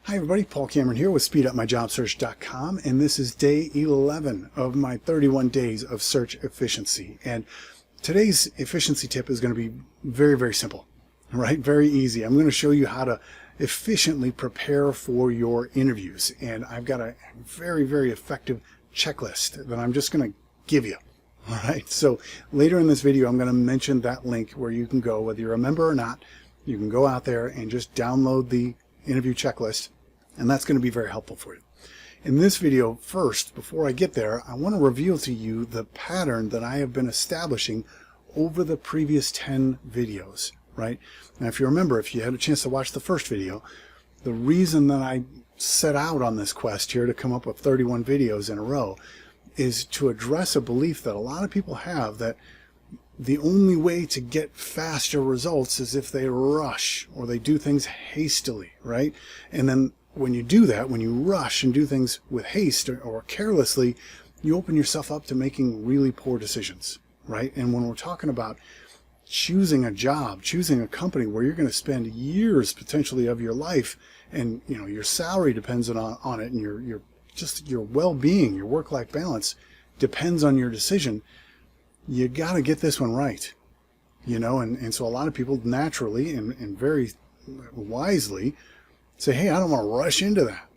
Hi everybody, Paul Cameron here with SpeedUpMyJobSearch.com, and this is day 11 of my 31 days of search efficiency. And today's efficiency tip is going to be very simple, right? Very easy. I'm going to show you how to efficiently prepare for your interviews, and I've got a very effective checklist that I'm just going to give you. All right, so later in this video I'm going to mention that link where you can go, whether you're a member or not, you can go out there and just download the interview checklist, and that's going to be very helpful for you. In this video, first, before I get there, I want to reveal to you the pattern that I have been establishing over the previous 10 videos, right? Now, if you remember, if you had a chance to watch the first video, the reason that I set out on this quest here to come up with 31 videos in a row is to address a belief that a lot of people have, that the only way to get faster results is if they rush or they do things hastily, right? And then when you do that, when you rush and do things with haste or carelessly, you open yourself up to making really poor decisions, right? And when we're talking about choosing a job, choosing a company where you're going to spend years potentially of your life, and you know your salary depends on it, and your well-being, your work-life balance depends on your decision, you got to get this one right, you know. And so a lot of people naturally and very wisely say, hey, I don't want to rush into that.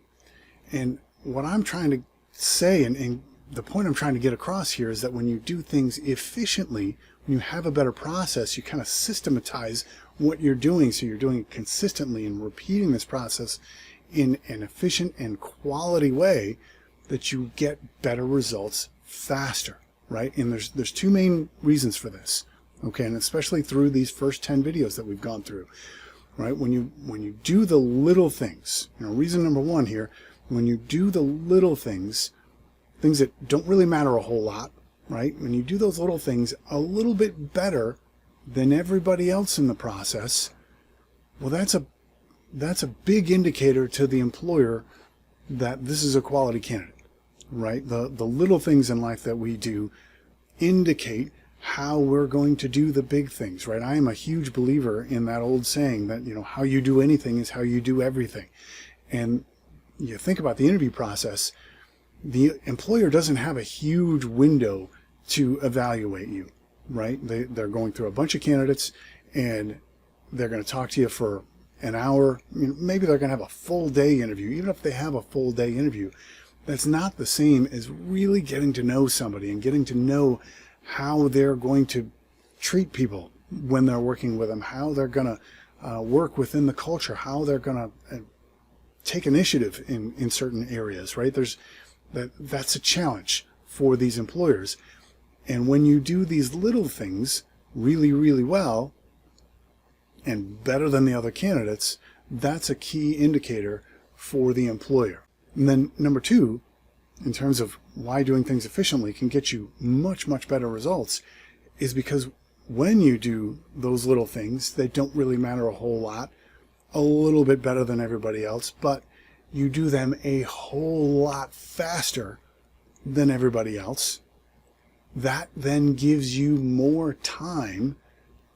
And what I'm trying to say, and the point I'm trying to get across here, is that when you do things efficiently, when you have a better process, you kind of systematize what you're doing, so you're doing it consistently and repeating this process in an efficient and quality way, that you get better results faster, right? And there's two main reasons for this, okay? And especially through these first 10 videos that we've gone through, right? When you do the little things, you know, reason number one here, when you do the little things that don't really matter a whole lot, right? When you do those little things a little bit better than everybody else in the process, well, that's a big indicator to the employer that this is a quality candidate, right? The little things in life that we do indicate how we're going to do the big things, right? I am a huge believer in that old saying that, you know, how you do anything is how you do everything. And you think about the interview process, the employer doesn't have a huge window to evaluate you, right? They're going through a bunch of candidates, and they're going to talk to you for an hour. I mean, maybe they're going to have a full day interview. Even if they have a full day interview, that's not the same as really getting to know somebody and getting to know how they're going to treat people when they're working with them, how they're going to work within the culture, how they're going to take initiative in certain areas, right? That's a challenge for these employers. And when you do these little things really well and better than the other candidates, that's a key indicator for the employer. And then number two, in terms of why doing things efficiently can get you much better results, is because when you do those little things that don't really matter a whole lot, a little bit better than everybody else, but you do them a whole lot faster than everybody else, that then gives you more time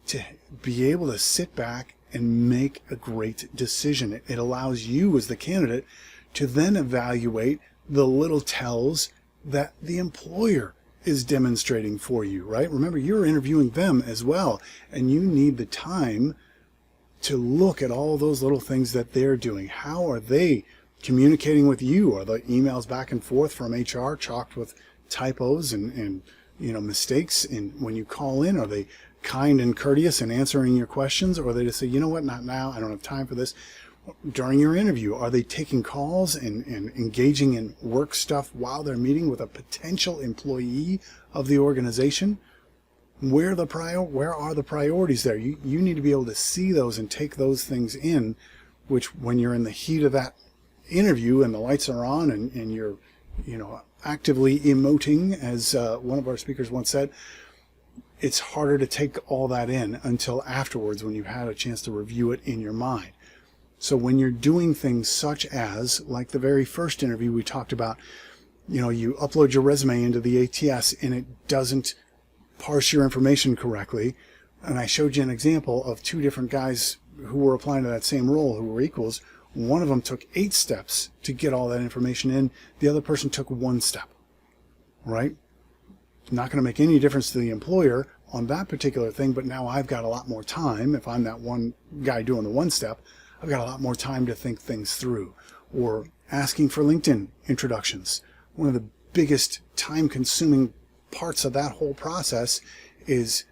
to be able to sit back and make a great decision. It allows you as the candidate to then evaluate the little tells that the employer is demonstrating for you, right? Remember, you're interviewing them as well, and you need the time to look at all those little things that they're doing. How are they communicating with you? Are the emails back and forth from HR chalked with typos and you know, mistakes? And when you call in, are they kind and courteous in answering your questions, or are they just say, you know what, not now, I don't have time for this? During your interview, are they taking calls and engaging in work stuff while they're meeting with a potential employee of the organization? Where are the priorities there? You need to be able to see those and take those things in, which when you're in the heat of that interview and the lights are on and you're, you know, actively emoting, as one of our speakers once said, it's harder to take all that in until afterwards, when you've had a chance to review it in your mind. So when you're doing things such as, like the very first interview we talked about, you know, you upload your resume into the ATS and it doesn't parse your information correctly, and I showed you an example of two different guys who were applying to that same role who were equals. one of them took 8 steps to get all that information in. The other person took 1 step, right? Not going to make any difference to the employer on that particular thing, but now I've got a lot more time. If I'm that one guy doing the 1 step, I've got a lot more time to think things through. Or asking for LinkedIn introductions. One of the biggest time-consuming parts of that whole process is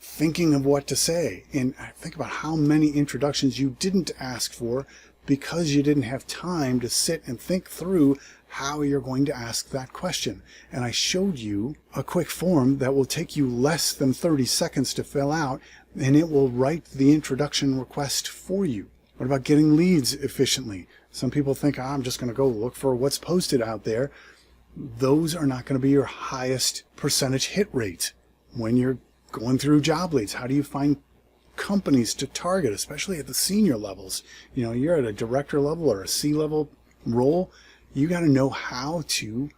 thinking of what to say. And think about how many introductions you didn't ask for because you didn't have time to sit and think through how you're going to ask that question. And I showed you a quick form that will take you less than 30 seconds to fill out, and it will write the introduction request for you. What about getting leads efficiently? Some people think, I'm just going to go look for what's posted out there. Those are not going to be your highest percentage hit rate when you're going through job leads. How do you find companies to target, especially at the senior levels? You know, you're at a director level or a C-level role. You got to know how to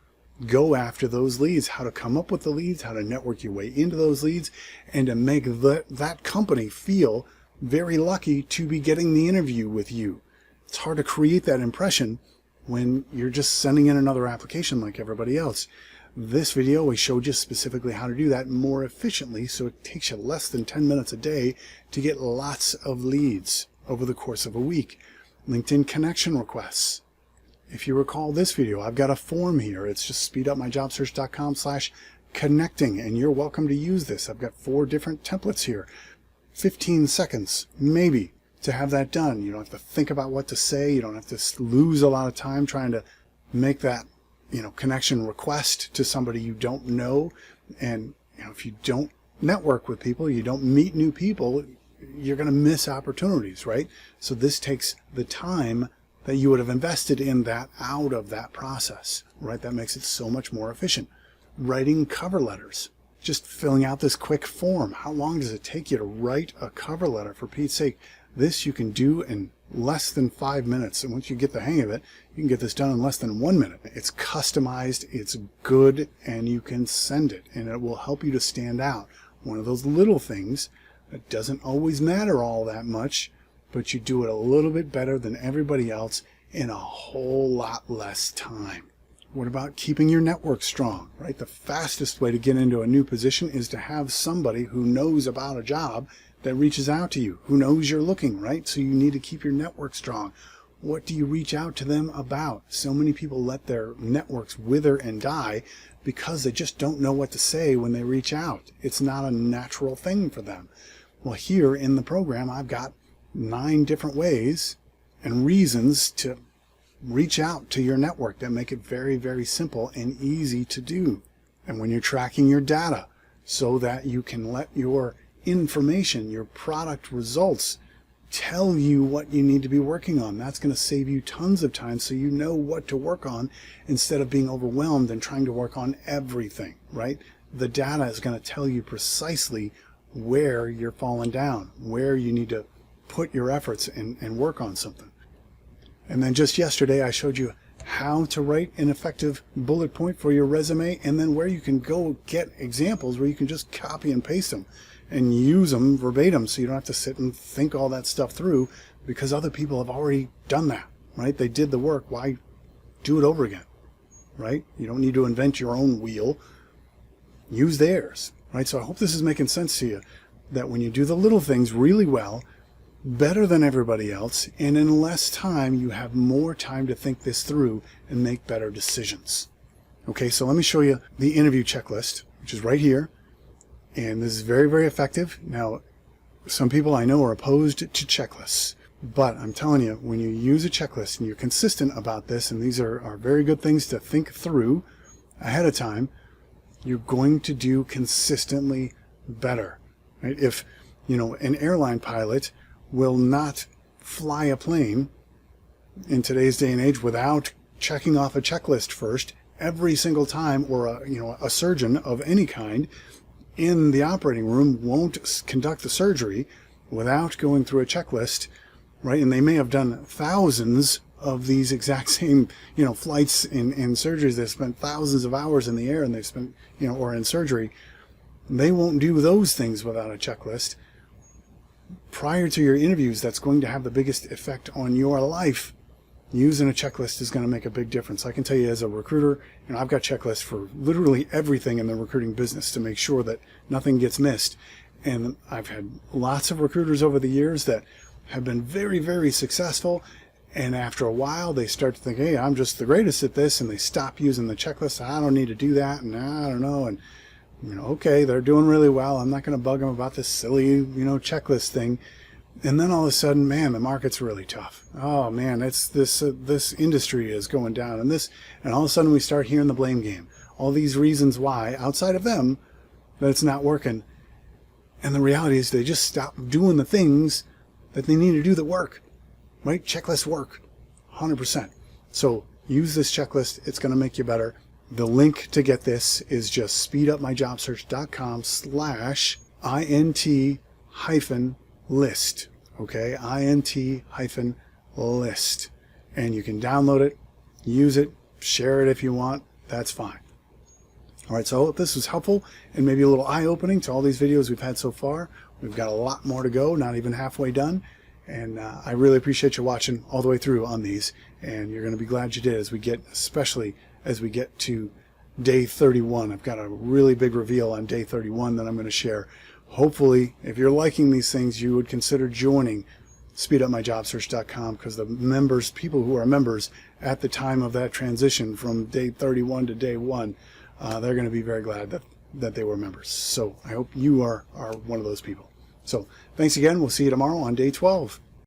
go after those leads, how to come up with the leads, how to network your way into those leads, and to make that company feel very lucky to be getting the interview with you. It's hard to create that impression when you're just sending in another application like everybody else. This video, we showed you specifically how to do that more efficiently, so it takes you less than 10 minutes a day to get lots of leads over the course of a week. LinkedIn connection requests. If you recall this video, I've got a form here. It's just speedupmyjobsearch.com/connecting, and you're welcome to use this. I've got 4 different templates here. 15 seconds, maybe, to have that done. You don't have to think about what to say. You don't have to lose a lot of time trying to make that, connection request to somebody you don't know. And, if you don't network with people, you don't meet new people, you're going to miss opportunities, right? So this takes the time that you would have invested in that out of that process, right? That makes it so much more efficient. Writing cover letters. Just filling out this quick form. How long does it take you to write a cover letter, for Pete's sake? This you can do in less than 5 minutes. And once you get the hang of it, you can get this done in less than 1 minute. It's customized, it's good, and you can send it. And it will help you to stand out. One of those little things that doesn't always matter all that much, but you do it a little bit better than everybody else in a whole lot less time. What about keeping your network strong, right? The fastest way to get into a new position is to have somebody who knows about a job that reaches out to you, who knows you're looking, right? So you need to keep your network strong. What do you reach out to them about? So many people let their networks wither and die because they just don't know what to say when they reach out. It's not a natural thing for them. Well, here in the program, I've got 9 different ways and reasons to reach out to your network that make it very, very simple and easy to do. And when you're tracking your data so that you can let your information, your product results, tell you what you need to be working on, that's going to save you tons of time so you know what to work on instead of being overwhelmed and trying to work on everything, right? The data is going to tell you precisely where you're falling down, where you need to put your efforts and work on something. And then just yesterday, I showed you how to write an effective bullet point for your resume, and then where you can go get examples where you can just copy and paste them and use them verbatim, so you don't have to sit and think all that stuff through, because other people have already done that, right? They did the work. Why do it over again, right? You don't need to invent your own wheel. Use theirs, right? So I hope this is making sense to you, that when you do the little things really well, better than everybody else, and in less time, you have more time to think this through and make better decisions. Okay, so let me show you the interview checklist, which is right here. And this is very, very effective. Now, some people I know are opposed to checklists, but I'm telling you, when you use a checklist and you're consistent about this, and these are very good things to think through ahead of time, you're going to do consistently better, right? If, an airline pilot will not fly a plane in today's day and age without checking off a checklist first every single time, or a surgeon of any kind in the operating room won't conduct the surgery without going through a checklist, right? And they may have done thousands of these exact same, flights and surgeries. They've spent thousands of hours in the air, and they've spent, or in surgery. They won't do those things without a checklist. Prior to your interviews, that's going to have the biggest effect on your life using a checklist is going to make a big difference. I can tell you as a recruiter, I've got checklists for literally everything in the recruiting business to make sure that nothing gets missed. And I've had lots of recruiters over the years that have been very, very successful. And after a while, they start to think, hey, I'm just the greatest at this. And they stop using the checklist. I don't need to do that. And I don't know. And, okay, they're doing really well. I'm not going to bug them about this silly, checklist thing. And then all of a sudden, man, the market's really tough. Oh man, it's this industry is going down, and all of a sudden we start hearing the blame game. All these reasons why, outside of them, that it's not working. And the reality is they just stop doing the things that they need to do that work. Right? Checklists work, 100%. So use this checklist. It's going to make you better. The link to get this is just speedupmyjobsearch.com/int-list. Okay, int-list. And you can download it, use it, share it if you want. That's fine. All right, so I hope this was helpful and maybe a little eye-opening to all these videos we've had so far. We've got a lot more to go, not even halfway done. And I really appreciate you watching all the way through on these. And you're going to be glad you did especially as we get to day 31. I've got a really big reveal on day 31 that I'm going to share. Hopefully, if you're liking these things, you would consider joining speedupmyjobsearch.com, because the members, people who are members at the time of that transition from day 31 to day 1, they're going to be very glad that they were members. So I hope you are one of those people. So thanks again. We'll see you tomorrow on day 12.